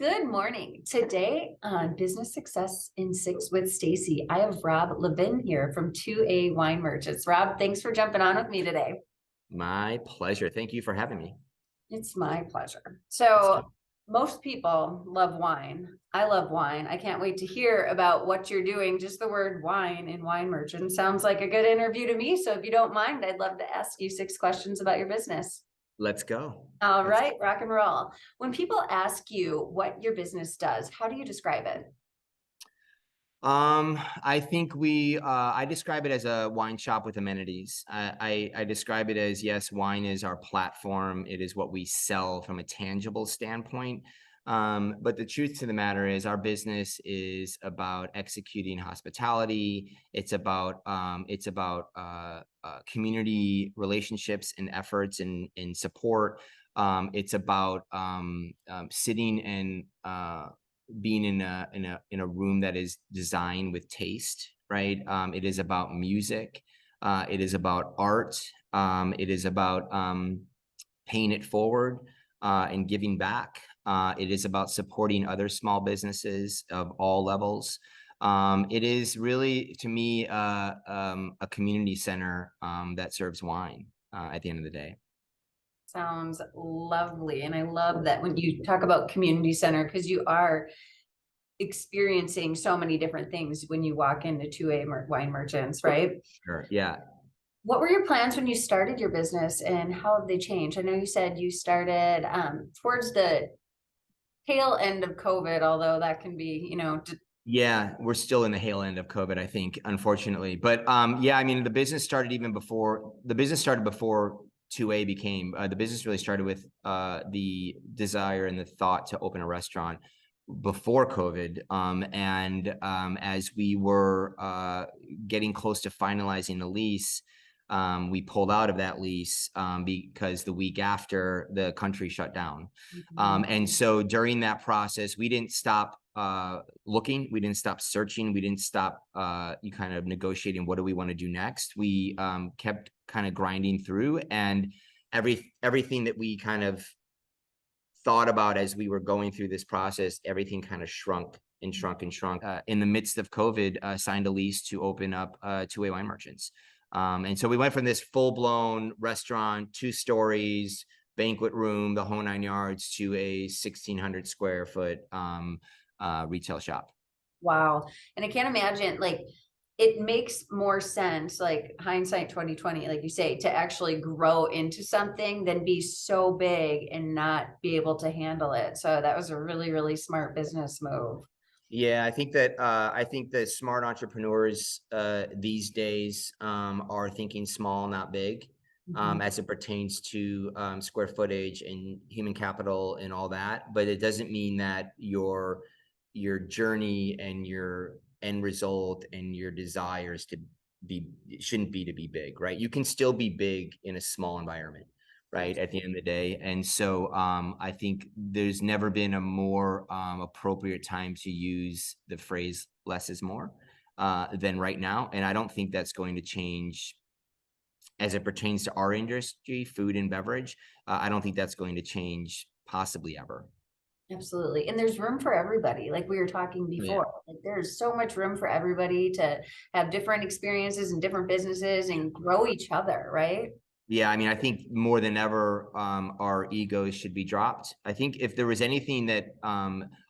Good morning. Today on Business Success in Six with Stacie, I have Rob Levin here from 2A Wine Merchants. Rob, thanks for jumping on with me today. My pleasure. Thank you for having me. It's my pleasure. Let's So, go. most people love wine. I love wine. I can't wait to hear about what you're doing. Just the word wine and wine merchant sounds like a good interview to me. So, if you don't mind, I'd love to ask you 6 questions about your business. Let's go. All Let's right, rock and roll. When people ask you what your business does, how do you describe it? I think I describe it as a wine shop with amenities. I describe it as, yes, wine is our platform. It is what we sell from a tangible standpoint. But the truth to the matter is our business is about executing hospitality. It's about community relationships and efforts and support. It's about sitting and being in a room that is designed with taste, right? It is about music. It is about art. It is about paying it forward and giving back. It is about supporting other small businesses of all levels. It is really, to me, a community center that serves wine at the end of the day. Sounds lovely. And I love that when you talk about community center, because you are experiencing so many different things when you walk into 2A wine merchants, right? Sure. Yeah. What were your plans when you started your business and how have they changed? I know you said you started towards the tail end of COVID, although that can be, Yeah, we're still in the tail end of COVID, I think, unfortunately. But yeah, I mean, the business started before 2A became the business really started with the desire and the thought to open a restaurant before COVID. And as we were getting close to finalizing the lease, we pulled out of that lease because the week after the country shut down. And so during that process, we didn't stop looking, we didn't stop searching, we didn't stop kind of negotiating what do we want to do next. We kept kind of grinding through, and everything that we kind of thought about as we were going through this process, everything kind of shrunk and shrunk and shrunk. In the midst of COVID, signed a lease to open up 2A Wine Merchants. And so we went from this full-blown restaurant, 2 stories, banquet room, the whole 9 yards, to a 1,600 square foot retail shop. wow. And I can't imagine, like, it makes more sense, like hindsight 2020, like you say, to actually grow into something than be so big and not be able to handle it. So that was a really, really smart business move. Yeah, I think that smart entrepreneurs these days are thinking small, not big, Mhm. as it pertains to square footage and human capital and all that. But it doesn't mean that your journey and your end result and your desires to be shouldn't be to be big, right? You can still be big in a small environment, right, at the end of the day. And so I think there's never been a more appropriate time to use the phrase less is more than right now. And I don't think that's going to change as it pertains to our industry, food and beverage. I don't think that's going to change possibly ever. Absolutely. And there's room for everybody. Like we were talking Oh, yeah. before, like there's so much room for everybody to have different experiences and different businesses and grow each other, right? Yeah, I mean, I think more than ever, our egos should be dropped. I think if there was anything that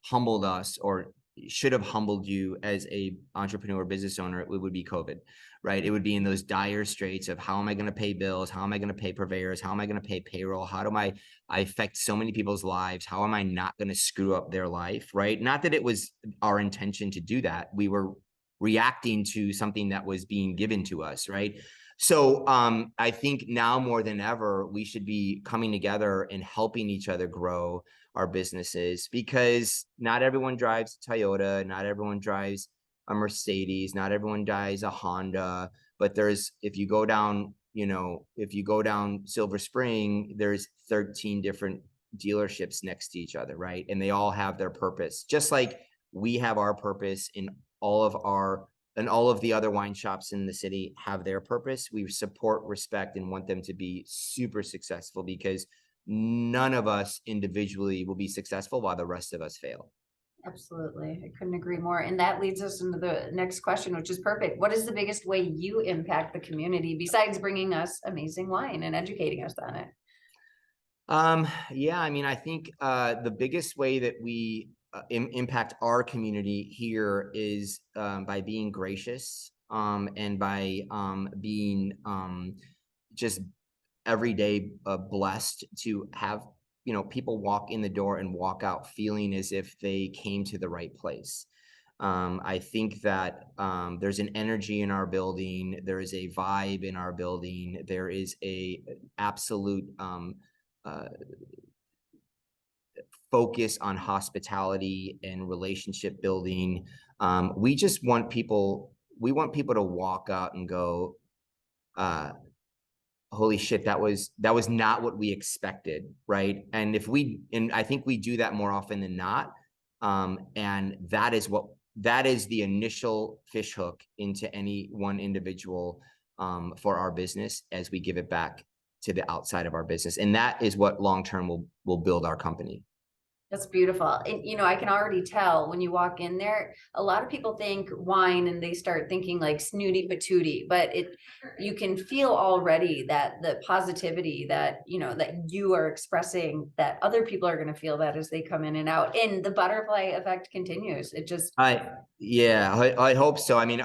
humbled us or should have humbled you as a entrepreneur business owner, it would be COVID, right? It would be in those dire straits of how am I going to pay bills? How am I going to pay purveyors? How am I going to pay payroll? How do I affect so many people's lives? How am I not going to screw up their life, right? Not that it was our intention to do that. We were reacting to something that was being given to us, right? So I think now more than ever, we should be coming together and helping each other grow our businesses, because not everyone drives a Toyota, not everyone drives a Mercedes, not everyone drives a Honda. But if you go down, if you go down Silver Spring, there's 13 different dealerships next to each other, right? And they all have their purpose, just like we have our purpose in all of our and all of the other wine shops in the city have their purpose. We support, respect, and want them to be super successful, because none of us individually will be successful while the rest of us fail. Absolutely. I couldn't agree more. And that leads us into the next question, which is perfect. What is the biggest way you impact the community besides bringing us amazing wine and educating us on it? Yeah, I mean, I think the biggest way that we impact our community here is by being gracious and by being just every day blessed to have, people walk in the door and walk out feeling as if they came to the right place. I think that there's an energy in our building. There is a vibe in our building. There is a absolute uh, focus on hospitality and relationship building. We just want people, we want people to walk out and go, holy shit, that was not what we expected, right? And I think we do that more often than not. And that is the initial fish hook into any one individual for our business as we give it back to the outside of our business. And that is what long-term will build our company. That's beautiful. And I can already tell when you walk in there, a lot of people think wine and they start thinking like snooty patootie, but you can feel already that the positivity that, that you are expressing, that other people are going to feel that as they come in and out, and the butterfly effect continues. It just, I hope so. I mean,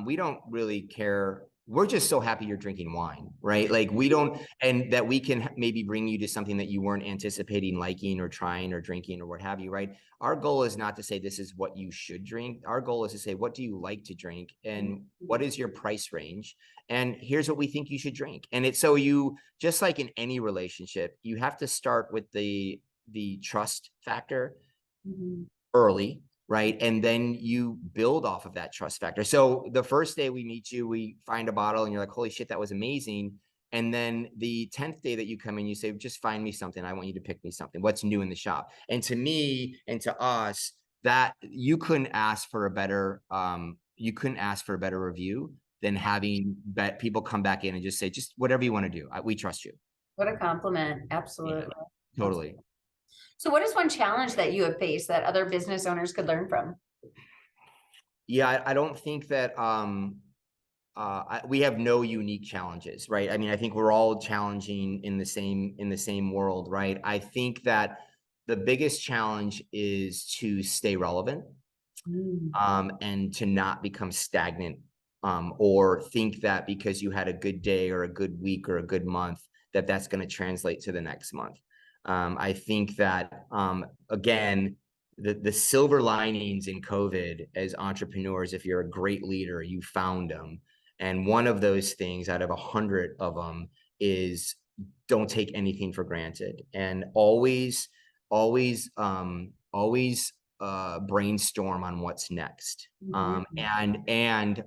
we don't really care. We're just so happy you're drinking wine, right? Like we don't, and that we can maybe bring you to something that you weren't anticipating liking or trying or drinking or what have you, right? Our goal is not to say this is what you should drink. Our goal is to say, what do you like to drink and what is your price range? And here's what we think you should drink. And it's so you, just like in any relationship, you have to start with the trust factor early, right? And then you build off of that trust factor. So the first day we meet you, we find a bottle and you're like, holy shit, that was amazing. And then the 10th day that you come in, you say, just find me something. I want you to pick me something. What's new in the shop? And to me and to us, that you couldn't ask for a better review than having people come back in and just say, just whatever you want to do. We trust you. what a compliment. Absolutely. Yeah, totally. So what is one challenge that you have faced that other business owners could learn from? Yeah, I don't think that we have no unique challenges, right? I mean, I think we're all challenging in the same world, right? I think that the biggest challenge is to stay relevant, and to not become stagnant, or think that because you had a good day or a good week or a good month, that that's going to translate to the next month. I think that, again, the silver linings in COVID as entrepreneurs, if you're a great leader, you found them. And one of those things out of 100 of them is don't take anything for granted, and always brainstorm on what's next. And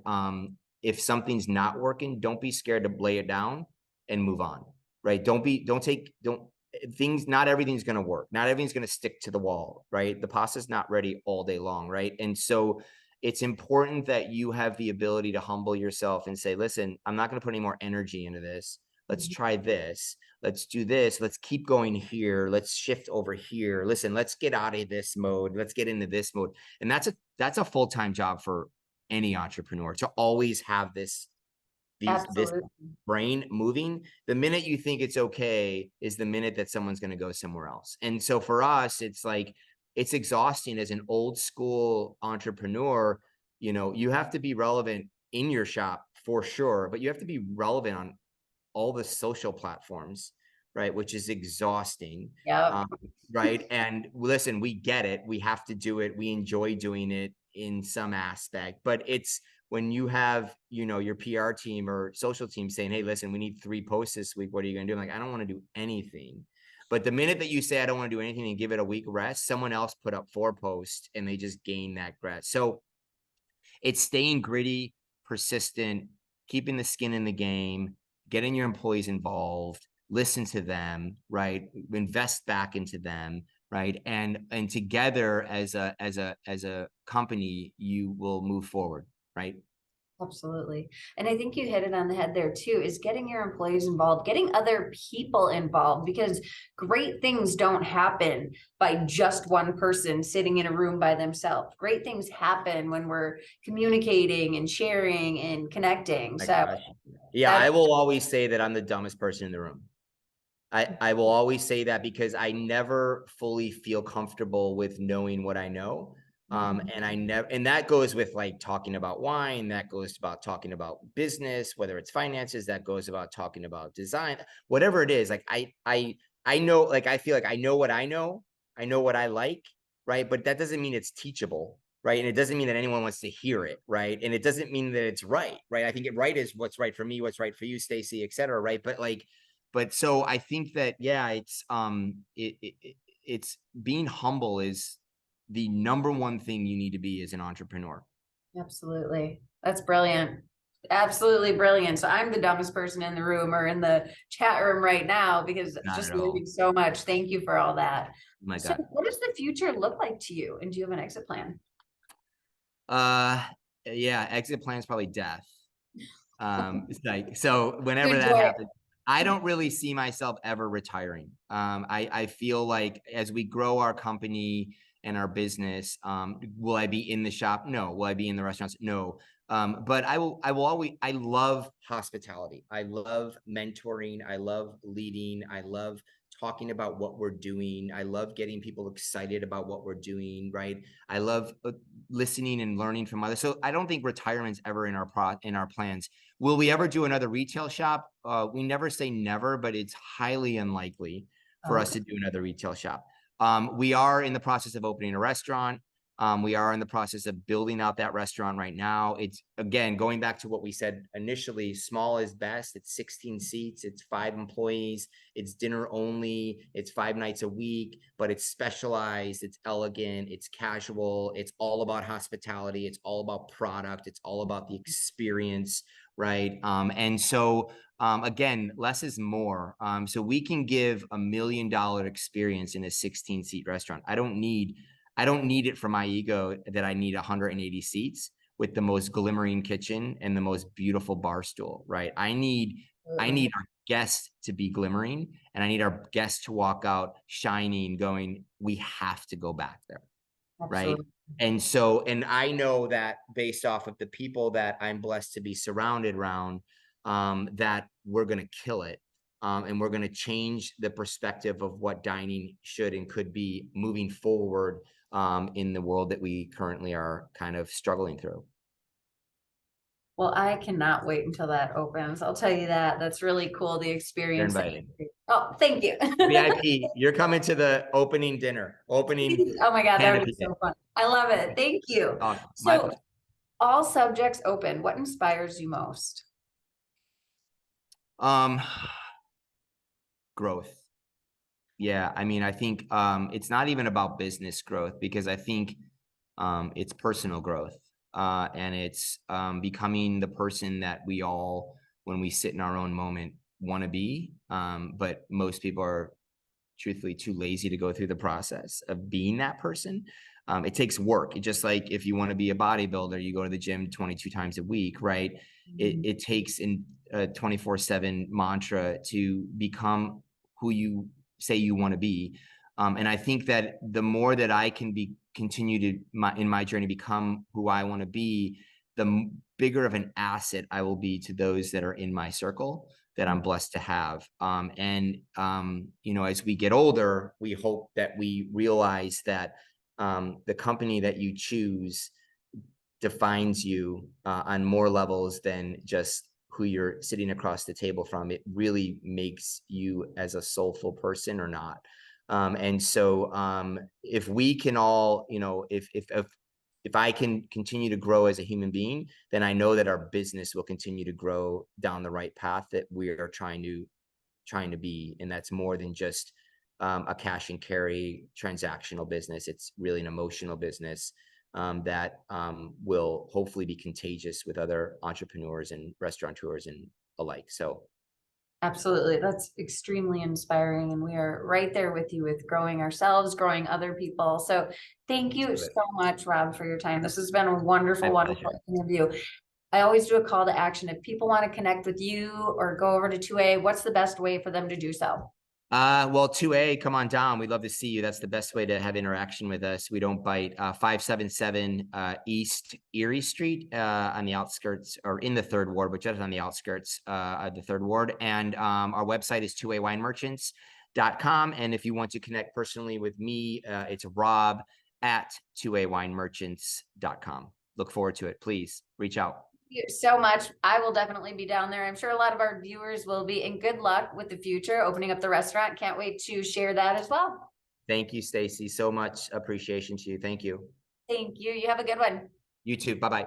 if something's not working, don't be scared to lay it down and move on, right? Not everything's going to work. Not everything's going to stick to the wall, right? The pasta's not ready all day long, right? And so it's important that you have the ability to humble yourself and say, listen, I'm not going to put any more energy into this. Let's try this. Let's do this. Let's keep going here. Let's shift over here. Listen, let's get out of this mode. Let's get into this mode. And that's a full-time job for any entrepreneur, to always have this brain moving. The minute you think it's okay is the minute that someone's going to go somewhere else. And so for us, it's like, it's exhausting as an old school entrepreneur. You have to be relevant in your shop for sure, but you have to be relevant on all the social platforms, right? Which is exhausting. Yeah. Right. And listen, we get it. We have to do it. We enjoy doing it in some aspect, but it's when you have, your PR team or social team saying, hey, listen, we need 3 posts this week. What are you going to do? I'm like, I don't want to do anything. But the minute that you say, I don't want to do anything and give it a week rest, someone else put up 4 posts and they just gain that rest. So it's staying gritty, persistent, keeping the skin in the game, getting your employees involved, listen to them, right? Invest back into them, right? And together as a company, you will move forward, right? Absolutely. And I think you hit it on the head there too, is getting your employees involved, getting other people involved, because great things don't happen by just one person sitting in a room by themselves. Great things happen when we're communicating and sharing and connecting. My So gosh. Yeah, that's I will always say that I'm the dumbest person in the room. I will always say that because I never fully feel comfortable with knowing what I know. And I never, and that goes with like talking about wine, that goes about talking about business, whether it's finances, that goes about talking about design, whatever it is. Like I know, like, I feel like I know what I know what I like, right? But that doesn't mean it's teachable, right? And it doesn't mean that anyone wants to hear it, right? And it doesn't mean that it's right, right? I think it right is what's right for me, what's right for you, Stacie, et cetera, right? But like, but so I think that, yeah, it's being humble is the number one thing you need to be as an entrepreneur. absolutely. That's brilliant. Absolutely brilliant. So I'm the dumbest person in the room or in the chat room right now because it's Not just at learning all. so much. Thank you for all that. My So God. what does the future look like to you? And do you have an exit plan? Uh, yeah, exit plan is probably death. It's like, so You whenever that enjoy happens, I don't really see myself ever retiring. I feel like as we grow our company and our business, will I be in the shop? No. Will I be in the restaurants? No. But I will always, I love hospitality. I love mentoring. I love leading. I love talking about what we're doing. I love getting people excited about what we're doing, right? I love listening and learning from others. So I don't think retirement's ever in our plans. Will we ever do another retail shop? We never say never, but it's highly unlikely for us Okay. to do another retail shop. We are in the process of opening a restaurant. We are in the process of building out that restaurant right now. It's, again, going back to what we said initially, small is best. It's 16 seats, it's 5 employees, it's dinner only, it's 5 nights a week, but it's specialized, it's elegant, it's casual, it's all about hospitality, it's all about product, it's all about the experience, right? And so again, less is more. So we can give $1 million experience in a 16-seat restaurant. I don't need it for my ego that I need 180 seats with the most glimmering kitchen and the most beautiful bar stool, right? I need our guests to be glimmering, and I need our guests to walk out shining, going, we have to go back there, right? Absolutely. And so, and I know that based off of the people that I'm blessed to be surrounded around, that we're going to kill it. And we're going to change the perspective of what dining should and could be moving forward in the world that we currently are kind of struggling through. Well, I cannot wait until that opens. I'll tell you that. That's really cool. The You're experience. invited. Oh, thank you. VIP, you're coming to the opening dinner, opening Oh my God, that would be canopy day. so fun. I love it. Thank you. Awesome. My So pleasure. all subjects open. What inspires you most? Um, growth. Yeah, I mean, I think it's not even about business growth, because I think it's personal growth, and it's becoming the person that we all, when we sit in our own moment, want to be. But most people are truthfully too lazy to go through the process of being that person. It takes work. It just, like if you want to be a bodybuilder, you go to the gym 22 times a week, right? It takes a 24/7 mantra to become who you say you want to be. And I think that the more that I can continue to in my journey become who I want to be, the bigger of an asset I will be to those that are in my circle that I'm blessed to have. You know, as we get older, we hope that we realize that the company that you choose defines you on more levels than just who you're sitting across the table from. It really makes you as a soulful person or not. And so if we can all, you know, if I can continue to grow as a human being, then I know that our business will continue to grow down the right path that we are trying to be. And that's more than just a cash and carry transactional business. It's really an emotional business that will hopefully be contagious with other entrepreneurs and restaurateurs and alike. So Absolutely. That's extremely inspiring. And we are right there with you with growing ourselves, growing other people. So thank let's you do it. so much, Rob, for your time. This has been a wonderful, My wonderful pleasure. interview. I always do a call to action. If people want to connect with you or go over to 2A, what's the best way for them to do so? Well, 2A, come on down. We'd love to see you. That's the best way to have interaction with us. We don't bite. 577 East Erie Street on the outskirts, or in the third ward, but just on the outskirts of the third ward. And our website is 2awinemerchants.com. And if you want to connect personally with me, it's Rob at 2awinemerchants.com. Look forward to it. Please reach out. You so much. I will definitely be down there. I'm sure a lot of our viewers will be, and good luck with the future, opening up the restaurant. Can't wait to share that as well. Thank you, Stacie. So much appreciation to you. Thank you. Thank you. You have a good one. You too. Bye-bye.